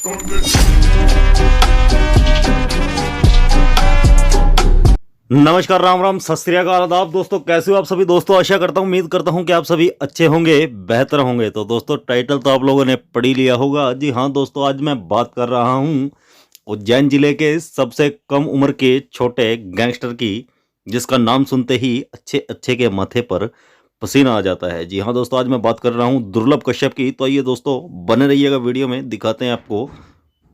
नमस्कार, राम राम, सत श्री अकाल, आदाब दोस्तों। कैसे हो आप सभी दोस्तों? आशा करता हूं, उम्मीद करता हूं कि आप सभी अच्छे होंगे, बेहतर होंगे। तो दोस्तों, टाइटल तो आप लोगों ने पढ़ ही लिया होगा। जी हाँ दोस्तों, आज मैं बात कर रहा हूं उज्जैन जिले के सबसे कम उम्र के छोटे गैंगस्टर की, जिसका नाम सुनते ही अच्छे अच्छे के माथे पर पसीना आ जाता है। जी हाँ दोस्तों, आज मैं बात कर रहा हूं दुर्लभ कश्यप की। तो आइए दोस्तों, बने रहिएगा वीडियो में, दिखाते हैं आपको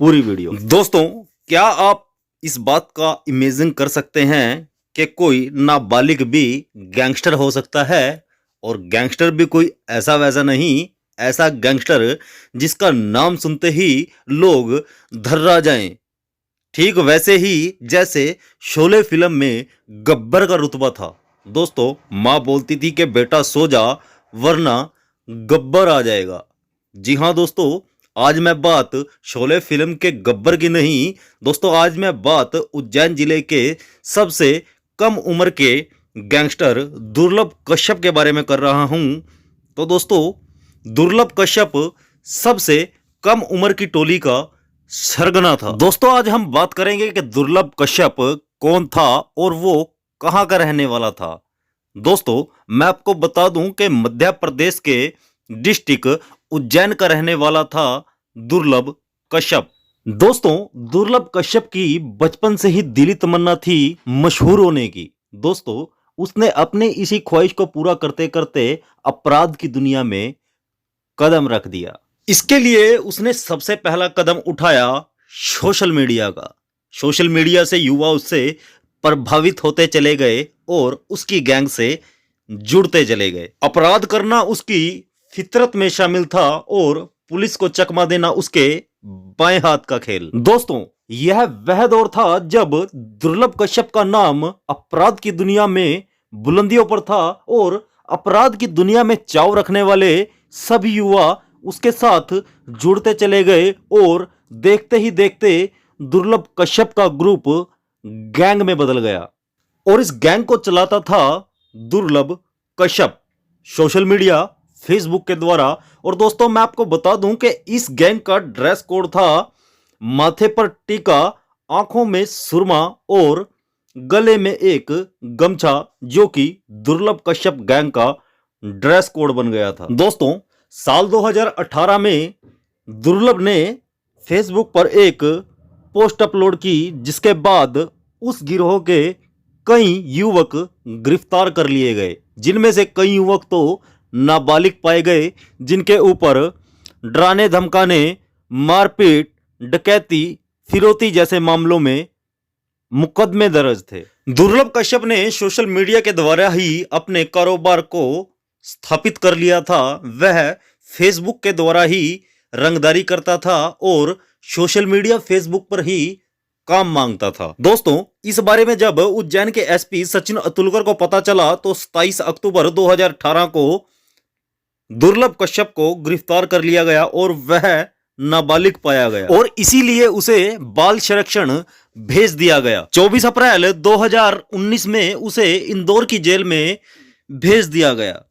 पूरी वीडियो। दोस्तों, क्या आप इस बात का इमेजिन कर सकते हैं कि कोई नाबालिग भी गैंगस्टर हो सकता है? और गैंगस्टर भी कोई ऐसा वैसा नहीं, ऐसा गैंगस्टर जिसका नाम सुनते ही लोग धर्रा जाएं। ठीक वैसे ही जैसे शोले फिल्म में गब्बर का रुतबा था। दोस्तों, माँ बोलती थी कि बेटा सो जा वरना गब्बर आ जाएगा। जी हाँ दोस्तों, आज मैं बात शोले फिल्म के गब्बर की नहीं दोस्तों, आज मैं बात उज्जैन जिले के सबसे कम उम्र के गैंगस्टर दुर्लभ कश्यप के बारे में कर रहा हूं। तो दोस्तों, दुर्लभ कश्यप सबसे कम उम्र की टोली का सरगना था। दोस्तों, आज हम बात करेंगे कि दुर्लभ कश्यप कौन था और वो कहां का रहने वाला था। दोस्तों, मैं आपको बता दूं कि मध्य प्रदेश के डिस्ट्रिक्ट उज्जैन का रहने वाला था दुर्लभ कश्यप। दोस्तों, दुर्लभ कश्यप की बचपन से ही दिली तमन्ना थी मशहूर होने की। दोस्तों, उसने अपने इसी ख्वाहिश को पूरा करते करते अपराध की दुनिया में कदम रख दिया। इसके लिए उसने सबसे पहला कदम उठाया सोशल मीडिया का। सोशल मीडिया से युवा उससे प्रभावित होते चले गए और उसकी गैंग से जुड़ते चले गए। अपराध करना उसकी फितरत में शामिल था और पुलिस को चकमा देना उसके बाएं हाथ का खेल। दोस्तों, यह वह दौर था जब दुर्लभ कश्यप का नाम अपराध की दुनिया में बुलंदियों पर था और अपराध की दुनिया में चाव रखने वाले सभी युवा उसके साथ जुड़ते चले गए और देखते ही देखते दुर्लभ कश्यप का ग्रुप गैंग में बदल गया और इस गैंग को चलाता था दुर्लभ कश्यप, सोशल मीडिया, फेसबुक के द्वारा। और दोस्तों, मैं आपको बता दूं कि इस गैंग का ड्रेस कोड था माथे पर टीका, आंखों में सुरमा और गले में एक गमछा, जो कि दुर्लभ कश्यप गैंग का ड्रेस कोड बन गया था। दोस्तों, साल 2018 में दुर्लभ ने फेसबुक पर एक पोस्ट अपलोड की, जिसके बाद उस गिरोह के कई युवक गिरफ्तार कर लिए गए, जिनमें से कई युवक तो नाबालिग पाए गए, जिनके ऊपर डराने धमकाने, मारपीट, डकैती, फिरौती जैसे मामलों में मुकदमे दर्ज थे। दुर्लभ कश्यप ने सोशल मीडिया के द्वारा ही अपने कारोबार को स्थापित कर लिया था। वह फेसबुक के द्वारा ही रंगदारी करता था और सोशल मीडिया, फेसबुक पर ही काम मांगता था। दोस्तों, इस बारे में जब उज्जैन के एसपी सचिन अतुलकर को पता चला तो 27 अक्टूबर 2018 को दुर्लभ कश्यप को गिरफ्तार कर लिया गया और वह नाबालिग पाया गया और इसीलिए उसे बाल संरक्षण भेज दिया गया। 24 अप्रैल 2019 में उसे इंदौर की जेल में भेज दिया गया।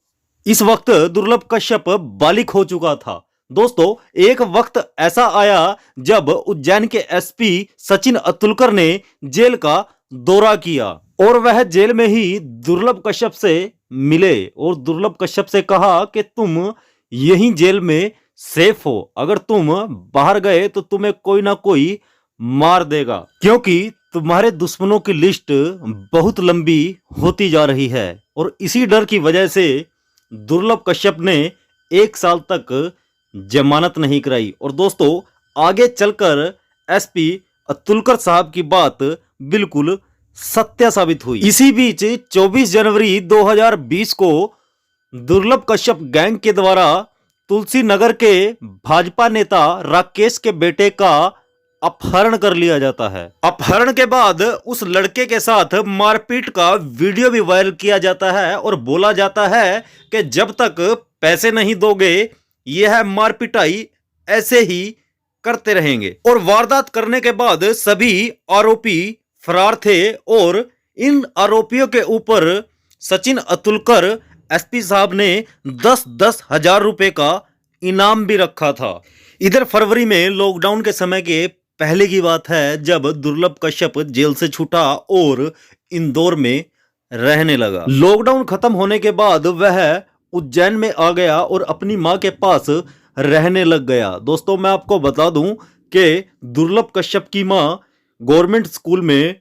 इस वक्त दुर्लभ कश्यप बालिग हो चुका था। दोस्तों, एक वक्त ऐसा आया जब उज्जैन के एसपी सचिन अतुलकर ने जेल का दौरा किया और वह जेल में ही दुर्लभ कश्यप से मिले और दुर्लभ कश्यप से कहा कि तुम यहीं जेल में सेफ हो, अगर तुम बाहर गए तो तुम्हें कोई ना कोई मार देगा, क्योंकि तुम्हारे दुश्मनों की लिस्ट बहुत लंबी होती जा रही है। और इसी डर की वजह से दुर्लभ कश्यप ने 1 साल तक जमानत नहीं कराई। और दोस्तों, आगे चलकर एसपी अतुलकर साहब की बात बिल्कुल सत्य साबित हुई। इसी बीच 24 जनवरी 2020 को दुर्लभ कश्यप गैंग के द्वारा तुलसी नगर के भाजपा नेता राकेश के बेटे का अपहरण कर लिया जाता है। अपहरण के बाद उस लड़के के साथ मारपीट का वीडियो भी वायरल किया जाता है और बोला जाता है कि जब तक पैसे नहीं दोगे यह मारपिटाई ऐसे ही करते रहेंगे। और वारदात करने के बाद सभी आरोपी फरार थे और इन आरोपियों के ऊपर सचिन अतुलकर एसपी साहब ने 10-10 हजार रुपए का इनाम भी रखा था। इधर फरवरी में लॉकडाउन के समय के पहले की बात है, जब दुर्लभ कश्यप जेल से छूटा और इंदौर में रहने लगा। लॉकडाउन खत्म होने के बाद वह उज्जैन में आ गया और अपनी मां के पास रहने लग गया। दोस्तों मैं आपको बता दूं कि दुर्लभ कश्यप की मां गवर्नमेंट स्कूल में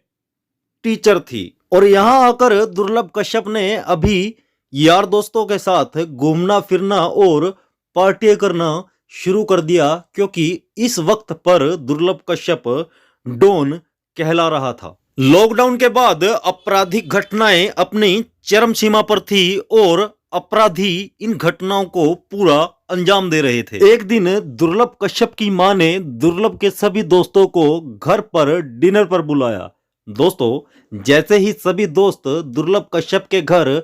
टीचर थी और यहां आकर दुर्लभ कश्यप ने अभी यार दोस्तों के साथ घूमना फिरना और पार्टी करना शुरू कर दिया, क्योंकि इस वक्त पर दुर्लभ कश्यप डॉन कहला रहा था। लॉकडाउन के बाद आपराधिक घटनाएं अपनी चरम सीमा पर थी और अपराधी इन घटनाओं को पूरा अंजाम दे रहे थे। एक दिन दुर्लभ कश्यप की मां ने दुर्लभ के सभी दोस्तों को घर पर डिनर पर बुलाया। दोस्तों जैसे ही सभी दोस्त दुर्लभ कश्यप के घर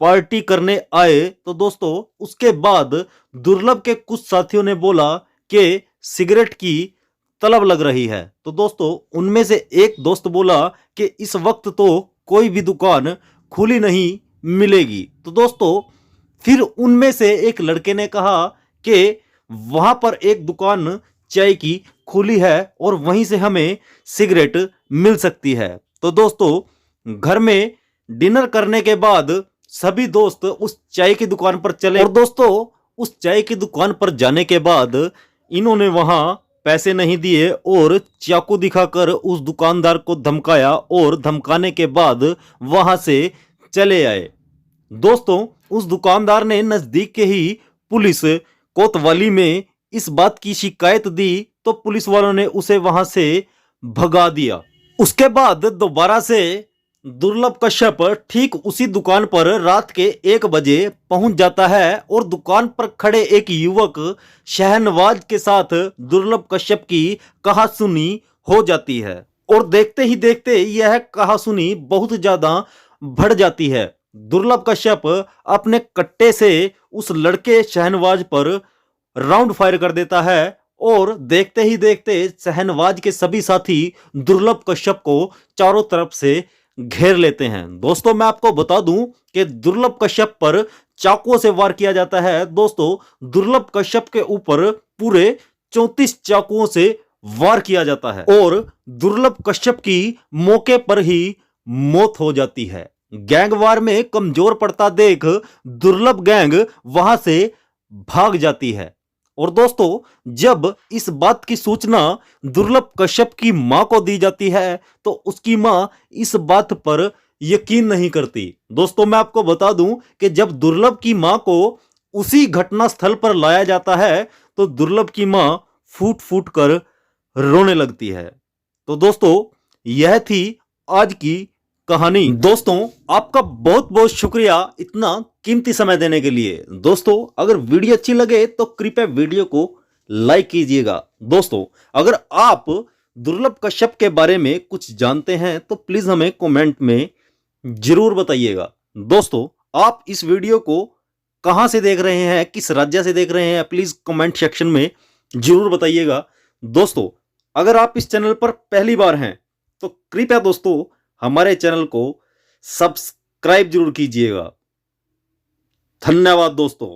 पार्टी करने आए तो दोस्तों उसके बाद दुर्लभ के कुछ साथियों ने बोला कि सिगरेट की तलब लग रही है। तो दोस्तों उनमें से एक दोस्त बोला कि इस वक्त तो कोई भी दुकान खुली नहीं मिलेगी। तो दोस्तों फिर उनमें से एक लड़के ने कहा कि वहां पर एक दुकान चाय की खुली है और वहीं से हमें सिगरेट मिल सकती है। तो दोस्तों घर में डिनर करने के बाद सभी दोस्त उस चाय की दुकान पर चले और दोस्तों उस चाय की दुकान पर जाने के बाद इन्होंने वहां पैसे नहीं दिए और चाकू दिखाकर उस दुकानदार को धमकाया और धमकाने के बाद वहां से चले आए। दोस्तों उस दुकानदार ने नजदीक के ही पुलिस कोतवाली में इस बात की शिकायत दी तो पुलिस वालों ने उसे वहां से भगा दिया। उसके बाद दोबारा से दुर्लभ कश्यप ठीक उसी दुकान पर रात के 1 बजे पहुंच जाता है और दुकान पर खड़े एक युवक शहनवाज के साथ दुर्लभ कश्यप की कहासुनी हो जाती है और देखते ही देखते यह कहासुनी बहुत ज्यादा बढ़ जाती है। दुर्लभ कश्यप अपने कट्टे से उस लड़के शहनवाज पर राउंड फायर कर देता है और देखते ही देखते शहनवाज के सभी साथी दुर्लभ कश्यप को चारों तरफ से घेर लेते हैं। दोस्तों मैं आपको बता दूं कि दुर्लभ कश्यप पर चाकुओं से वार किया जाता है। दोस्तों दुर्लभ कश्यप के ऊपर पूरे 34 चाकुओं से वार किया जाता है और दुर्लभ कश्यप की मौके पर ही मौत हो जाती है। गैंग वार में कमजोर पड़ता देख दुर्लभ गैंग वहां से भाग जाती है और दोस्तों जब इस बात की सूचना दुर्लभ कश्यप की मां को दी जाती है तो उसकी मां इस बात पर यकीन नहीं करती। दोस्तों मैं आपको बता दूं कि जब दुर्लभ की मां को उसी घटना स्थल पर लाया जाता है तो दुर्लभ की मां फूट फूट कर रोने लगती है। तो दोस्तों यह थी आज की कहानी। दोस्तों आपका बहुत बहुत शुक्रिया इतना कीमती समय देने के लिए। दोस्तों अगर वीडियो अच्छी लगे तो कृपया वीडियो को लाइक कीजिएगा। दोस्तों अगर आप दुर्लभ कश्यप के बारे में कुछ जानते हैं तो प्लीज हमें कमेंट में जरूर बताइएगा। दोस्तों आप इस वीडियो को कहां से देख रहे हैं, किस राज्य से देख रहे हैं, प्लीज कमेंट सेक्शन में जरूर बताइएगा। दोस्तों अगर आप इस चैनल पर पहली बार हैं तो कृपया दोस्तों हमारे चैनल को सब्सक्राइब जरूर कीजिएगा। धन्यवाद दोस्तों।